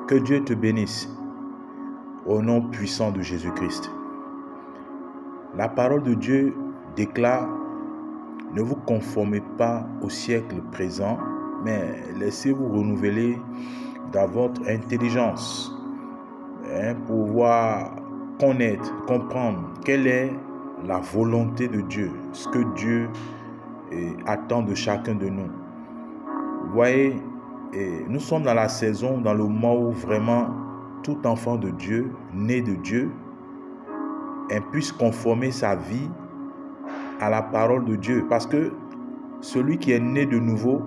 Que Dieu te bénisse au nom puissant de Jésus-Christ. La parole de Dieu déclare: ne vous conformez pas au siècle présent, mais laissez-vous renouveler dans votre intelligence pour pouvoir connaître, comprendre quelle est la volonté de Dieu, ce que Dieu attend de chacun de nous. Vous voyez, nous sommes dans la saison, dans le mois où vraiment tout enfant de Dieu, né de Dieu, puisse conformer sa vie à la parole de Dieu. Parce que celui qui est né de nouveau,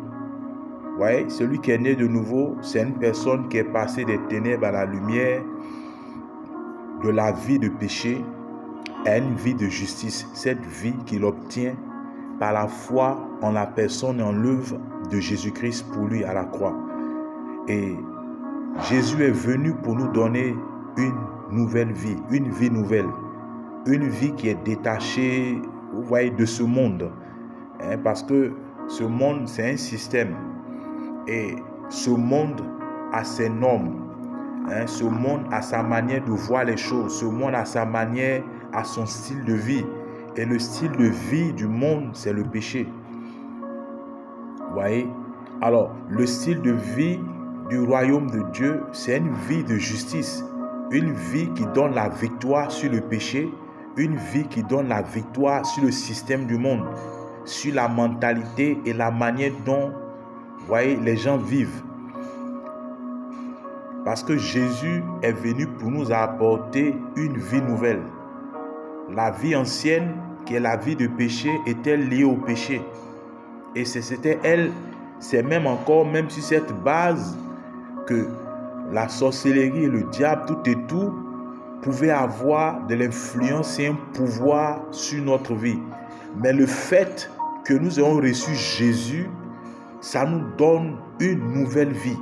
celui qui est né de nouveau, c'est une personne qui est passée des ténèbres à la lumière, de la vie de péché à une vie de justice. Cette vie qu'il obtient par la foi en la personne et en l'œuvre de Jésus-Christ pour lui à la croix. Et Jésus est venu pour nous donner une nouvelle vie, une vie nouvelle, une vie qui est détachée, vous voyez, de ce monde. Parce que ce monde, c'est un système. Et ce monde a ses normes. Ce monde a sa manière de voir les choses. Ce monde a sa manière, a son style de vie. Et le style de vie du monde, c'est le péché. Vous voyez? Alors, le style de vie du royaume de Dieu, c'est une vie de justice. Une vie qui donne la victoire sur le péché. Une vie qui donne la victoire sur le système du monde. Sur la mentalité et la manière dont, les gens vivent. Parce que Jésus est venu pour nous apporter une vie nouvelle. La vie ancienne, qui est la vie de péché, était liée au péché. Et c'était elle, c'est même encore, même sur cette base, que la sorcellerie et le diable, tout et tout, pouvaient avoir de l'influence et un pouvoir sur notre vie. Mais le fait que nous ayons reçu Jésus, ça nous donne une nouvelle vie.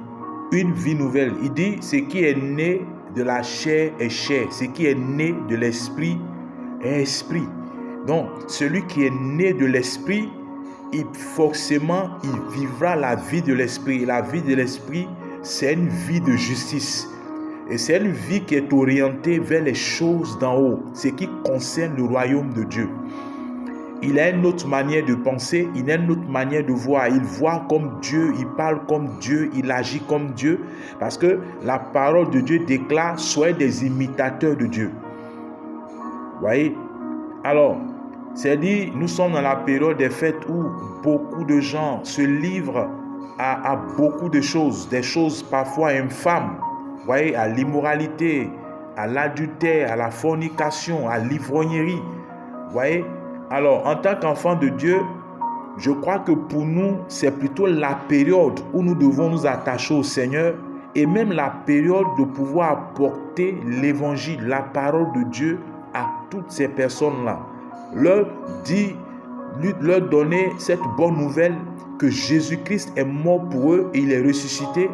Une vie nouvelle. Il dit, ce qui est né de la chair est chair. Ce qui est né de l'esprit est esprit. Donc, celui qui est né de l'esprit, forcément, il vivra la vie de l'esprit. Et la vie de l'esprit, c'est une vie de justice. Et c'est une vie qui est orientée vers les choses d'en haut. Ce qui concerne le royaume de Dieu. Il a une autre manière de penser, il a une autre manière de voir. Il voit comme Dieu, il parle comme Dieu, il agit comme Dieu. Parce que la parole de Dieu déclare: soyez des imitateurs de Dieu. Vous voyez? Alors, c'est dit, nous sommes dans la période des fêtes où beaucoup de gens se livrent à beaucoup de choses. Des choses parfois infâmes. Vous voyez? À l'immoralité, à l'adultère, à la fornication, à l'ivrognerie. Vous voyez? Alors, en tant qu'enfant de Dieu, je crois que pour nous, c'est plutôt la période où nous devons nous attacher au Seigneur et même la période de pouvoir apporter l'évangile, la parole de Dieu à toutes ces personnes-là. Leur donner cette bonne nouvelle que Jésus-Christ est mort pour eux et il est ressuscité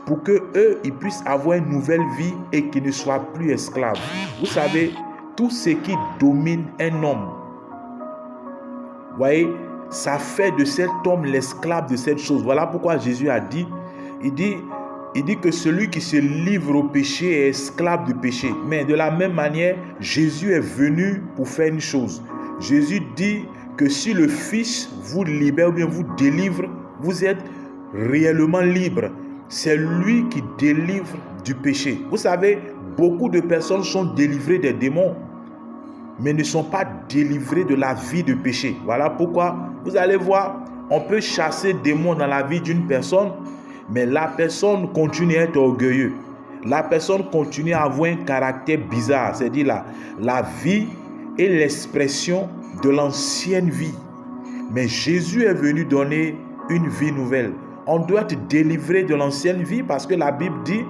pour qu'eux, ils puissent avoir une nouvelle vie et qu'ils ne soient plus esclaves. Vous savez, tout ce qui domine un homme, vous voyez, ça fait de cet homme l'esclave de cette chose. Voilà pourquoi Jésus a dit, il dit que celui qui se livre au péché est esclave du péché. Mais de la même manière, Jésus est venu pour faire une chose. Jésus dit que si le Fils vous libère ou bien vous délivre, vous êtes réellement libre. C'est lui qui délivre du péché. Vous savez, beaucoup de personnes sont délivrées des démons, mais ne sont pas délivrés de la vie de péché. Voilà pourquoi, vous allez voir, on peut chasser des démons dans la vie d'une personne, mais la personne continue à être orgueilleuse. La personne continue à avoir un caractère bizarre, c'est-à-dire la vie est l'expression de l'ancienne vie. Mais Jésus est venu donner une vie nouvelle. On doit être délivré de l'ancienne vie parce que la Bible dit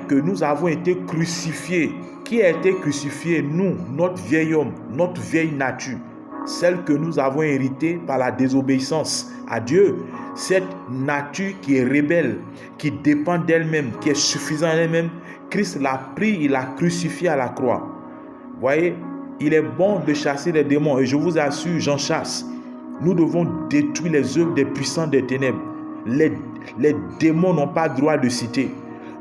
que nous avons été crucifiés. Qui a été crucifié? Nous, notre vieil homme, notre vieille nature, celle que nous avons héritée par la désobéissance à Dieu. Cette nature qui est rebelle, qui dépend d'elle-même, qui est suffisante d'elle-même, Christ l'a pris, il l'a crucifié à la croix. Vous voyez, il est bon de chasser les démons et je vous assure, j'en chasse. Nous devons détruire les œuvres des puissants des ténèbres. Les démons n'ont pas droit de citer.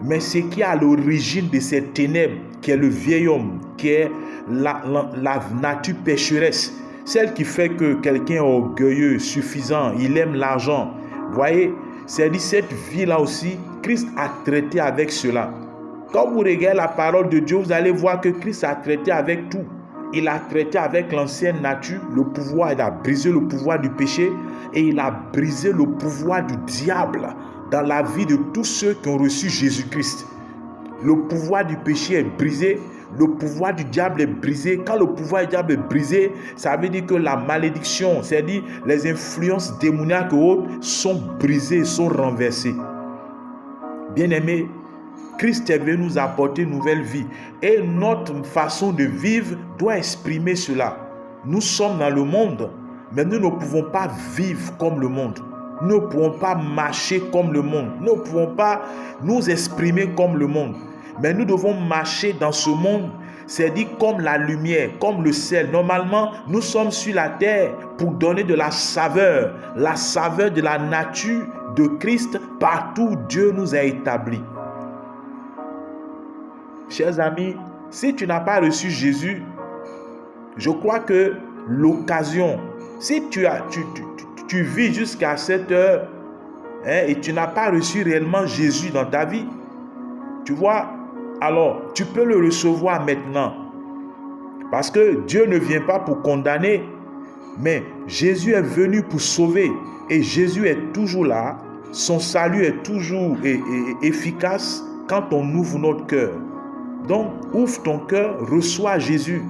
Mais ce qui est à l'origine de ces ténèbres, qui est le vieil homme, qui est la nature pécheresse, celle qui fait que quelqu'un est orgueilleux, suffisant, il aime l'argent. Vous voyez, c'est dit cette vie-là aussi, Christ a traité avec cela. Quand vous regardez la parole de Dieu, vous allez voir que Christ a traité avec tout. Il a traité avec l'ancienne nature, le pouvoir, il a brisé le pouvoir du péché et il a brisé le pouvoir du diable dans la vie de tous ceux qui ont reçu Jésus-Christ. Le pouvoir du péché est brisé, le pouvoir du diable est brisé. Quand le pouvoir du diable est brisé, ça veut dire que la malédiction, c'est-à-dire les influences démoniaques et autres, sont brisées, sont renversées. Bien-aimés, Christ est venu nous apporter une nouvelle vie. Et notre façon de vivre doit exprimer cela. Nous sommes dans le monde, mais nous ne pouvons pas vivre comme le monde. Nous ne pouvons pas marcher comme le monde. Nous ne pouvons pas nous exprimer comme le monde. Mais nous devons marcher dans ce monde, c'est dit comme la lumière, comme le sel. Normalement, nous sommes sur la terre pour donner de la saveur de la nature de Christ partout où Dieu nous a établis. Chers amis, si tu n'as pas reçu Jésus, je crois que l'occasion, si tu vis jusqu'à cette heure et tu n'as pas reçu réellement Jésus dans ta vie, tu vois, alors tu peux le recevoir maintenant. Parce que Dieu ne vient pas pour condamner, mais Jésus est venu pour sauver. Et Jésus est toujours là. Son salut est toujours efficace quand on ouvre notre cœur. Donc, ouvre ton cœur, reçois Jésus.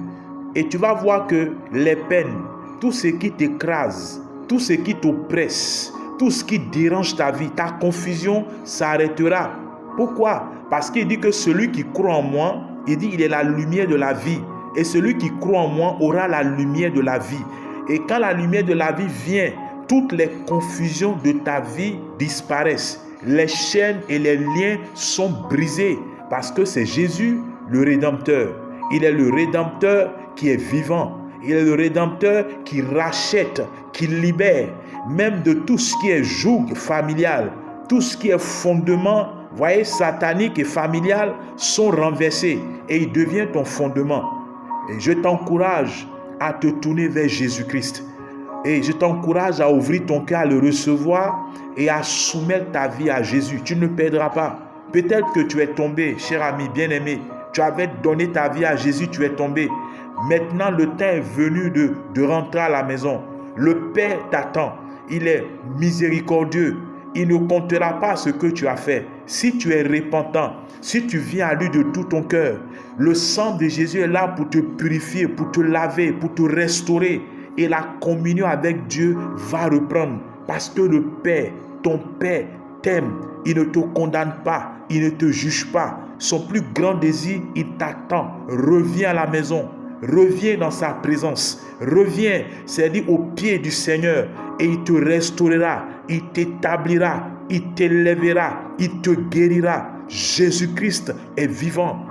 Et tu vas voir que les peines, tout ce qui t'écrase, tout ce qui t'oppresse, tout ce qui dérange ta vie, ta confusion s'arrêtera. Pourquoi? Parce qu'il dit que celui qui croit en moi, il dit il est la lumière de la vie. Et celui qui croit en moi aura la lumière de la vie. Et quand la lumière de la vie vient, toutes les confusions de ta vie disparaissent. Les chaînes et les liens sont brisés. Parce que c'est Jésus le Rédempteur. Il est le Rédempteur qui est vivant. Il est le Rédempteur qui rachète, qui libère. Même de tout ce qui est joug familial, tout ce qui est fondement, voyez, satanique et familial, sont renversés. Et il devient ton fondement. Et je t'encourage à te tourner vers Jésus-Christ. Et je t'encourage à ouvrir ton cœur, à le recevoir et à soumettre ta vie à Jésus. Tu ne perdras pas. Peut-être que tu es tombé, cher ami bien-aimé. Tu avais donné ta vie à Jésus, tu es tombé. Maintenant, le temps est venu de rentrer à la maison. Le Père t'attend. Il est miséricordieux. Il ne comptera pas ce que tu as fait. Si tu es repentant, si tu viens à lui de tout ton cœur, le sang de Jésus est là pour te purifier, pour te laver, pour te restaurer. Et la communion avec Dieu va reprendre. Parce que le Père, ton Père, t'aime. Il ne te condamne pas. Il ne te juge pas. Son plus grand désir, il t'attend. Reviens à la maison. Reviens dans sa présence. Reviens, c'est-à-dire au pied du Seigneur. Et il te restaurera. Il t'établira. Il t'élèvera. Il te guérira. Jésus-Christ est vivant.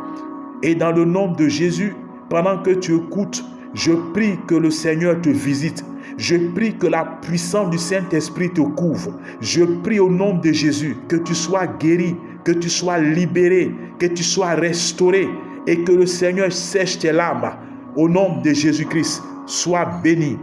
Et dans le nom de Jésus, pendant que tu écoutes, je prie que le Seigneur te visite. Je prie que la puissance du Saint-Esprit te couvre. Je prie au nom de Jésus que tu sois guéri, que tu sois libéré, que tu sois restauré et que le Seigneur sèche tes larmes. Au nom de Jésus-Christ, sois béni.